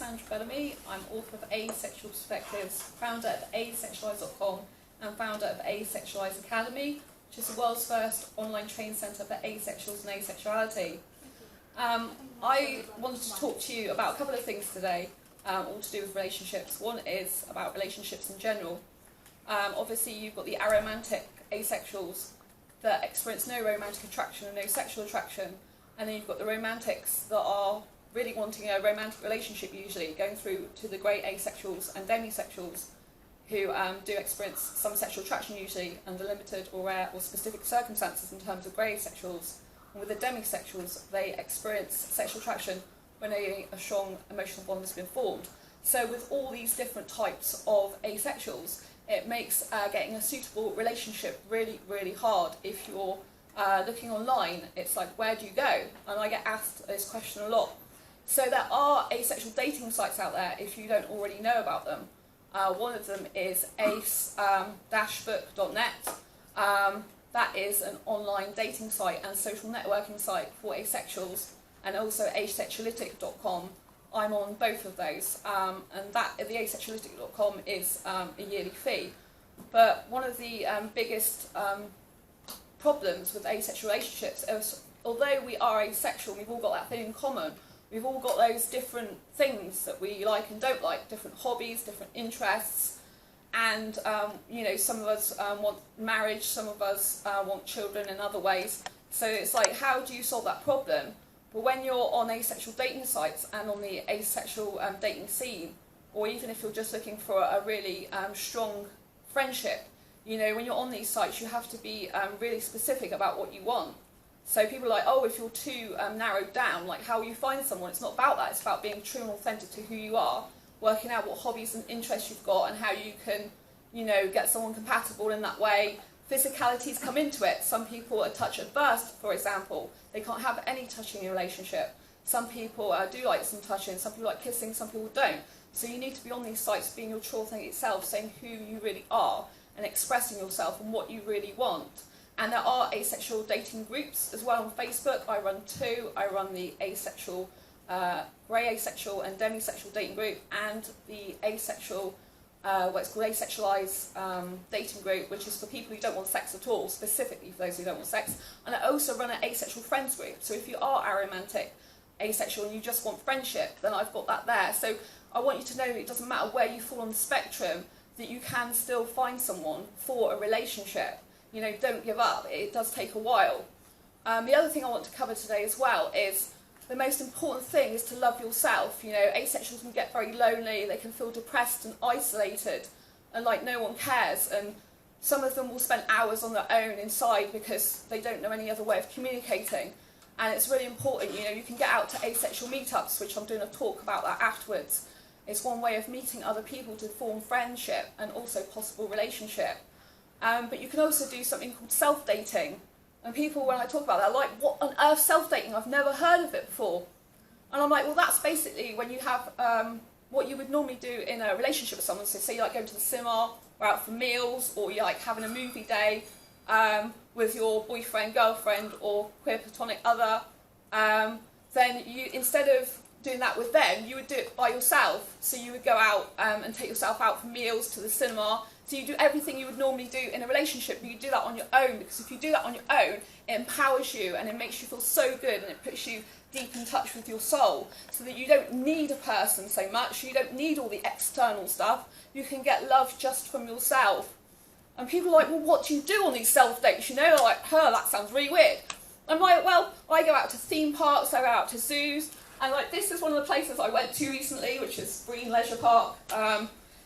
Sandra Bellamy. I'm author of Asexual Perspectives, founder of ASEXUALITY.com and founder of Asexualise Academy, which is the world's first online training centre for asexuals and asexuality. I wanted to talk to you about a couple of things today, all to do with relationships. One is about relationships in general. Obviously you've got the aromantic asexuals that experience no romantic attraction and no sexual attraction, and then you've got the romantics that are really wanting a romantic relationship, usually going through to the grey asexuals and demisexuals who do experience some sexual attraction, usually under limited or rare or specific circumstances in terms of grey asexuals. And with the demisexuals, they experience sexual attraction when a strong emotional bond has been formed. So with all these different types of asexuals, it makes getting a suitable relationship really, really hard. If you're looking online, it's like, where do you go? And I get asked this question a lot. So there are asexual dating sites out there if you don't already know about them. One of them is ace-book.net. That is an online dating site and social networking site for asexuals, and also asexuality.com. I'm on both of those, and the asexuality.com is a yearly fee. But one of the biggest problems with asexual relationships is, although we are asexual, we've all got that thing in common. We've all got those different things that we like and don't like, different hobbies, different interests, and some of us want marriage, some of us want children in other ways. So it's like, how do you solve that problem? Well, when you're on asexual dating sites and on the asexual dating scene, or even if you're just looking for a really strong friendship, when you're on these sites, you have to be really specific about what you want. So people are like, oh, if you're too narrowed down, like how you find someone, it's not about that. It's about being true and authentic to who you are, working out what hobbies and interests you've got and how you can, get someone compatible in that way. Physicalities come into it. Some people are touch adverse, for example. They can't have any touching in a relationship. Some people do like some touching, some people like kissing, some people don't. So you need to be on these sites being your true authentic self, saying who you really are and expressing yourself and what you really want. And there are asexual dating groups as well on Facebook. I run two. I run the asexual, grey asexual and demisexual dating group, and the asexual, what's called Asexualise dating group, which is for people who don't want sex at all, specifically for those who don't want sex. And I also run an asexual friends group. So if you are aromantic, asexual, and you just want friendship, then I've got that there. So I want you to know that it doesn't matter where you fall on the spectrum, that you can still find someone for a relationship. Don't give up. It does take a while. The other thing I want to cover today as well is the most important thing is to love yourself. Asexuals can get very lonely. They can feel depressed and isolated and like no one cares. And some of them will spend hours on their own inside because they don't know any other way of communicating. And it's really important, you can get out to asexual meetups, which I'm doing a talk about that afterwards. It's one way of meeting other people to form friendship and also possible relationship. But you can also do something called self-dating. And people, when I talk about that, are like, what on earth self-dating? I've never heard of it before. And I'm like, well, that's basically when you have what you would normally do in a relationship with someone. So say you like going to the cinema, or out for meals, or you like having a movie day with your boyfriend, girlfriend, or queer platonic other. Then you, instead of doing that with them, you would do it by yourself. So you would go out and take yourself out for meals, to the cinema. So you do everything you would normally do in a relationship, but you do that on your own, because if you do that on your own, it empowers you and it makes you feel so good, and it puts you deep in touch with your soul, so that you don't need a person so much, you don't need all the external stuff, you can get love just from yourself. And people are like, well, what do you do on these self-dates? They're like, that sounds really weird. I'm like, well, I go out to theme parks, I go out to zoos, and like this is one of the places I went to recently, which is Green Leisure Park.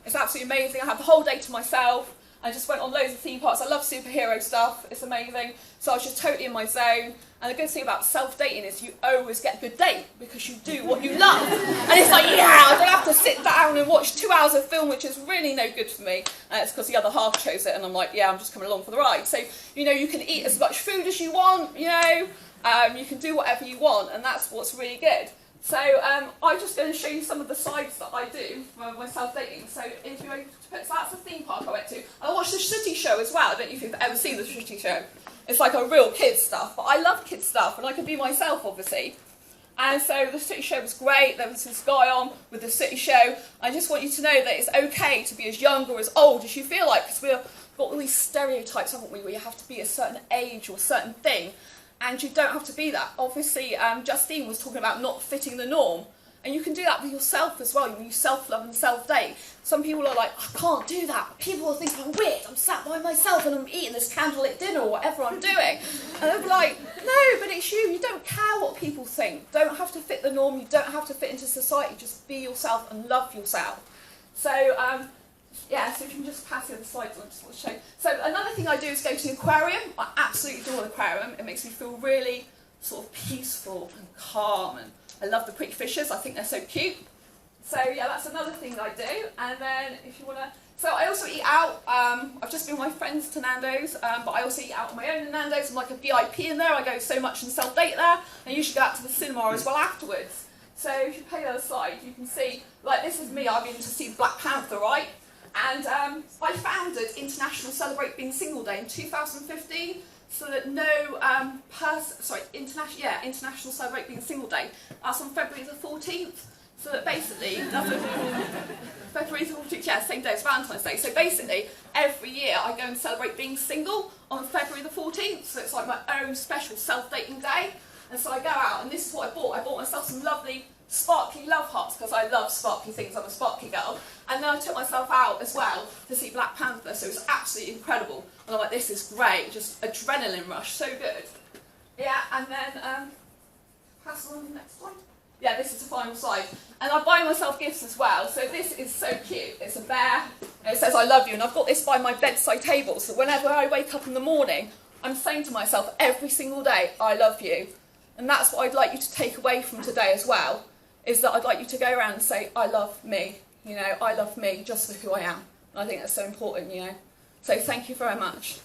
It's absolutely amazing. I had the whole day to myself. I just went on loads of theme parks. I love superhero stuff. It's amazing. So I was just totally in my zone. And the good thing about self-dating is you always get a good date because you do what you love. And it's like, yeah, I don't have to sit down and watch 2 hours of film, which is really no good for me. And it's because the other half chose it. And I'm like, yeah, I'm just coming along for the ride. So, you can eat as much food as you want, you can do whatever you want. And that's what's really good. So I'm just going to show you some of the sides that I do for my self-dating. So if you're able to put, so that's a theme park I went to. I watched the Shitty Show as well. I don't know if you've ever seen the Shitty Show. It's like a real kids stuff, but I love kids stuff and I can be myself, obviously. And so the City Show was great. There was this guy on with the City Show. I just want you to know that it's okay to be as young or as old as you feel like, because we've got all these stereotypes, haven't we, where you have to be a certain age or a certain thing, and you don't have to be that. Obviously, Justine was talking about not fitting the norm, and you can do that with yourself as well. When you self-love and self-date, some people are like, I can't do that. People will think I'm weird. I'm sat by myself and I'm eating this candlelit dinner or whatever I'm doing. And they'll be like, no, but it's you. You don't care what people think. Don't have to fit the norm. You don't have to fit into society. Just be yourself and love yourself. So, yeah, so if you can just pass the other slides on, just want to show. So another thing I do is go to the aquarium. I absolutely adore the aquarium. It makes me feel really sort of peaceful and calm, and I love the pretty fishes. I think they're so cute. So yeah, that's another thing that I do. And then if you want to, so I also eat out. I've just been with my friends to Nando's, but I also eat out on my own in Nando's. I'm like a VIP in there. I go so much and self-date there. I usually go out to the cinema as well afterwards. So if you play the other side, you can see, like this is me. I've been to see Black Panther, right? And I founded International Celebrate Being Single Day in 2015, so that International Celebrate Being Single Day. That's on February the 14th. So that basically, February the 14th, yeah, same day as Valentine's Day. So basically, every year I go and celebrate being single on February the 14th. So it's like my own special self-dating day. And so I go out, and this is what I bought. I bought myself some lovely sparkly love hearts, because I love sparkly things. I'm a sparkly girl. And then I took myself out as well to see Black Panther, so it was absolutely incredible. And I'm like, this is great, just adrenaline rush, so good. Yeah, and then, pass on the next one. Yeah, this is the final slide. And I buy myself gifts as well, so this is so cute. It's a bear, and it says I love you, and I've got this by my bedside table, so whenever I wake up in the morning, I'm saying to myself every single day, I love you. And that's what I'd like you to take away from today as well, is that I'd like you to go around and say, I love me, you know, I love me just for who I am. And I think that's so important, you know. So thank you very much.